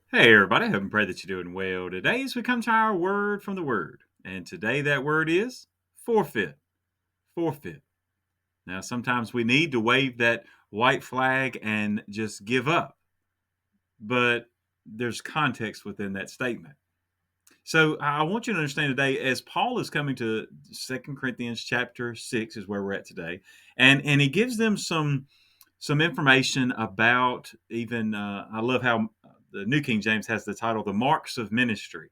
Hey everybody, I hope and pray that you're doing well. Today as we come to our word from the word. And today that word is forfeit. Forfeit. Now sometimes we need to wave that white flag and just give up. But there's context within that statement. So I want you to understand today, as Paul is coming to Second Corinthians chapter 6 is where we're at today, and he gives them some information about even I love how the New King James has the title "The Marks of Ministry."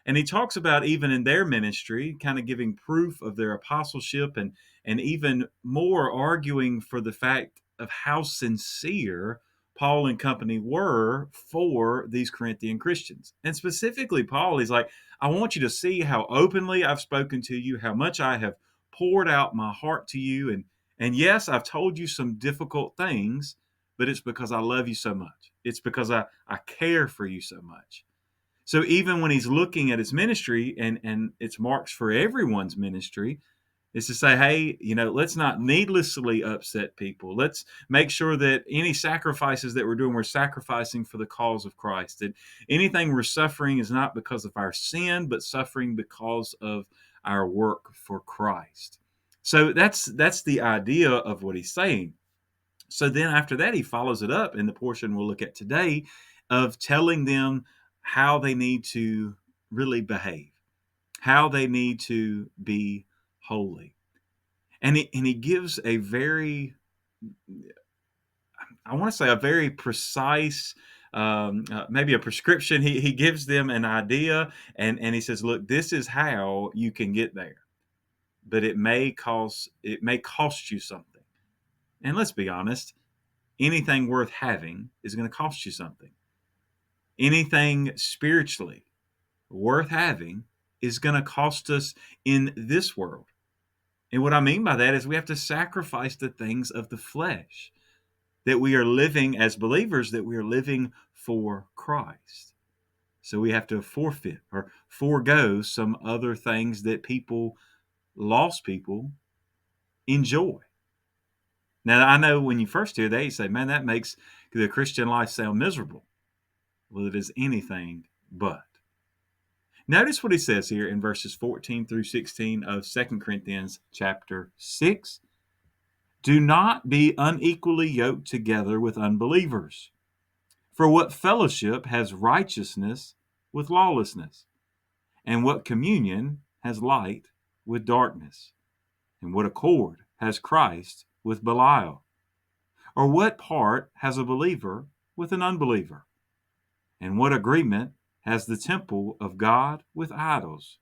And he talks about even in their ministry, kind of giving proof of their apostleship and even more arguing for the fact of how sincere Paul and company were for these Corinthian Christians. And specifically, Paul, he's like, I want you to see how openly I've spoken to you, how much I have poured out my heart to you. And yes, I've told you some difficult things, but it's because I love you so much. It's because I care for you so much. So even when he's looking at his ministry and it's marks for everyone's ministry, is to say, hey, let's not needlessly upset people. Let's make sure that any sacrifices that we're sacrificing for the cause of Christ. That anything we're suffering is not because of our sin, but suffering because of our work for Christ. So that's the idea of what he's saying. So then after that, he follows it up in the portion we'll look at today of telling them how they need to really behave, how they need to be holy. And he gives a very, I want to say, a very precise, maybe a prescription. He gives them an idea, and he says, look, this is how you can get there, but it may cost you something. And let's be honest, anything worth having is going to cost you something. Anything spiritually worth having is going to cost us in this world. And what I mean by that is we have to sacrifice the things of the flesh, that we are living as believers, that we are living for Christ. So we have to forfeit or forego some other things that lost people, enjoy. Now, I know when you first hear that, you say, man, that makes the Christian life sound miserable. Well, it is anything but. Notice what he says here in verses 14 through 16 of Second Corinthians chapter 6. Do not be unequally yoked together with unbelievers. For what fellowship has righteousness with lawlessness? And what communion has light with darkness? And what accord has Christ with Belial? Or what part has a believer with an unbeliever? And what agreement has the temple of God with idols?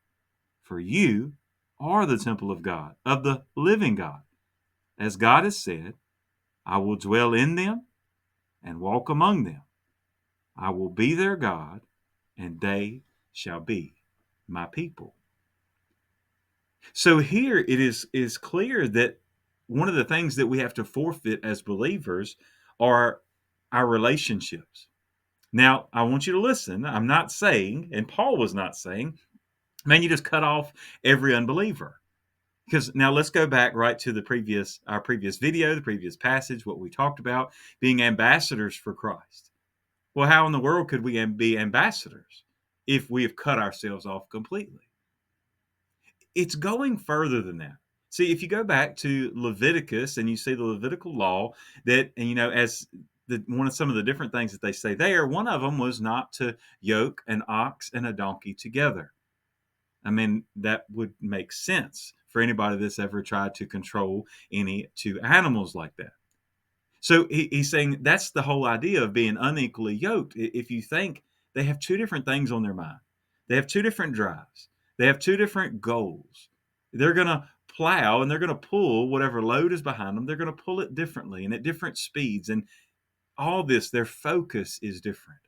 For you are the temple of God, of the living God. As God has said, I will dwell in them and walk among them. I will be their God, and they shall be my people. So here it is clear that one of the things that we have to forfeit as believers are our relationships. Now, I want you to listen. I'm not saying, and Paul was not saying, man, you just cut off every unbeliever. Because now let's go back right to our previous video, the previous passage, what we talked about, being ambassadors for Christ. Well, how in the world could we be ambassadors if we have cut ourselves off completely? It's going further than that. See, if you go back to Leviticus and you see the Levitical law, that, and as some of the different things that they say there, one of them was not to yoke an ox and a donkey together. I mean, that would make sense for anybody that's ever tried to control any two animals like that. So he's saying that's the whole idea of being unequally yoked. If you think they have two different things on their mind, they have two different drives, they have two different goals. They're going to plow and they're going to pull whatever load is behind them. They're going to pull it differently and at different speeds. And all this, their focus is different.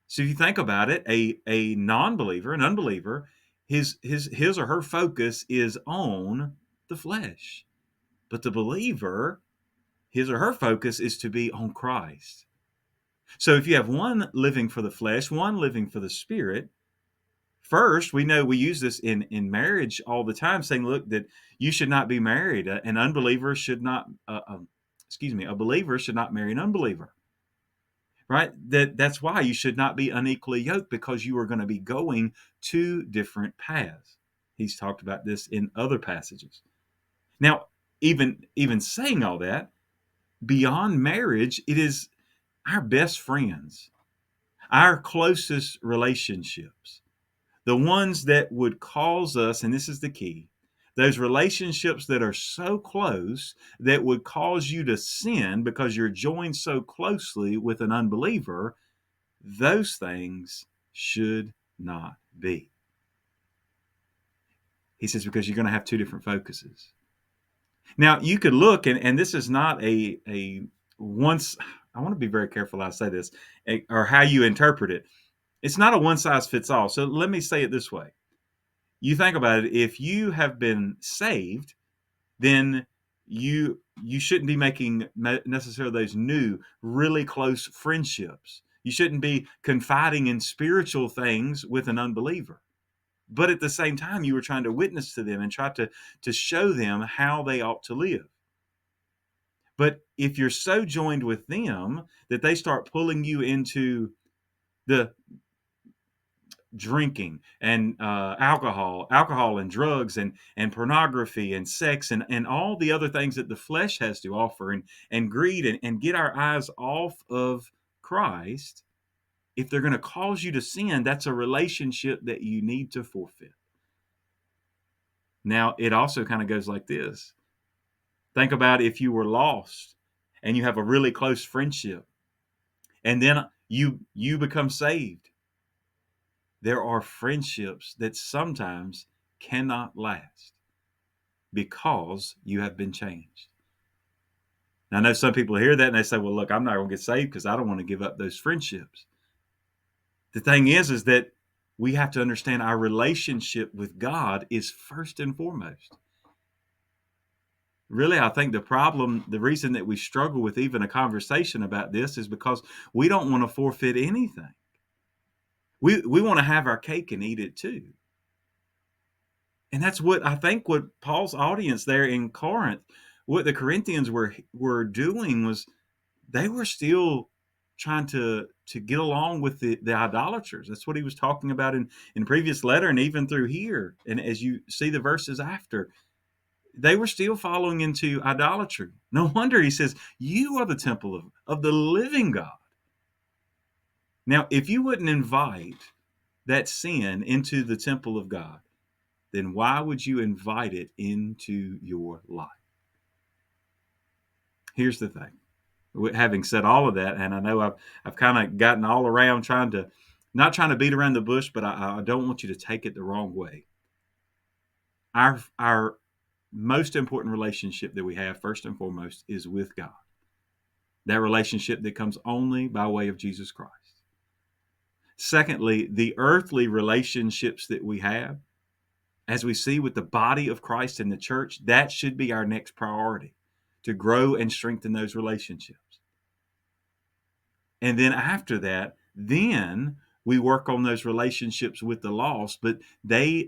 So if you think about it, a non-believer, an unbeliever, his or her focus is on the flesh. But the believer, his or her focus is to be on Christ. So if you have one living for the flesh, one living for the spirit, first, we know we use this in marriage all the time, saying, look, that you should not be married. An unbeliever should not, a believer should not marry an unbeliever. right? That's why you should not be unequally yoked, because you are going to be going two different paths. He's talked about this in other passages. Now, even saying all that, beyond marriage, it is our best friends, our closest relationships, the ones that would cause us, and this is the key, those relationships that are so close that would cause you to sin because you're joined so closely with an unbeliever, those things should not be. He says, because you're going to have two different focuses. Now, you could look, and this is not a once, I want to be very careful how I say this, or how you interpret it. It's not a one size fits all. So let me say it this way. You think about it, if you have been saved, then you shouldn't be making necessarily those new, really close friendships. You shouldn't be confiding in spiritual things with an unbeliever. But at the same time, you were trying to witness to them and try to show them how they ought to live. But if you're so joined with them that they start pulling you into the drinking and alcohol and drugs and pornography and sex and all the other things that the flesh has to offer, and greed, and get our eyes off of Christ, if they're going to cause you to sin, that's a relationship that you need to forfeit. Now, it also kind of goes like this. Think about if you were lost and you have a really close friendship, and then you become saved. There are friendships that sometimes cannot last because you have been changed. Now, I know some people hear that and they say, well, look, I'm not going to get saved because I don't want to give up those friendships. The thing is that we have to understand our relationship with God is first and foremost. Really, I think the reason that we struggle with even a conversation about this is because we don't want to forfeit anything. We want to have our cake and eat it too. And that's what I think what Paul's audience there in Corinth, what the Corinthians were doing was they were still trying to get along with the idolaters. That's what he was talking about in previous letter and even through here. And as you see the verses after, they were still following into idolatry. No wonder he says, you are the temple of the living God. Now, if you wouldn't invite that sin into the temple of God, then why would you invite it into your life? Here's the thing. Having said all of that, and I know I've kind of gotten all around not trying to beat around the bush, but I don't want you to take it the wrong way. Our most important relationship that we have, first and foremost, is with God. That relationship that comes only by way of Jesus Christ. Secondly, the earthly relationships that we have, as we see with the body of Christ in the church, that should be our next priority, to grow and strengthen those relationships. And then after that, then we work on those relationships with the lost, but they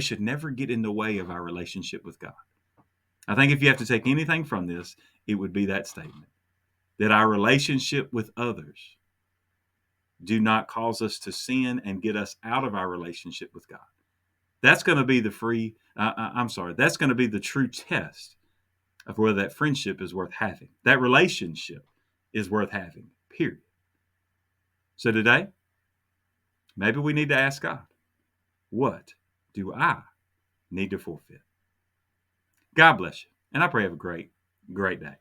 should never get in the way of our relationship with God. I think if you have to take anything from this, it would be that statement, that our relationship with others do not cause us to sin and get us out of our relationship with God. That's going to be that's going to be the true test of whether that friendship is worth having. That relationship is worth having, period. So today, maybe we need to ask God, what do I need to forfeit? God bless you. And I pray you have a great, great day.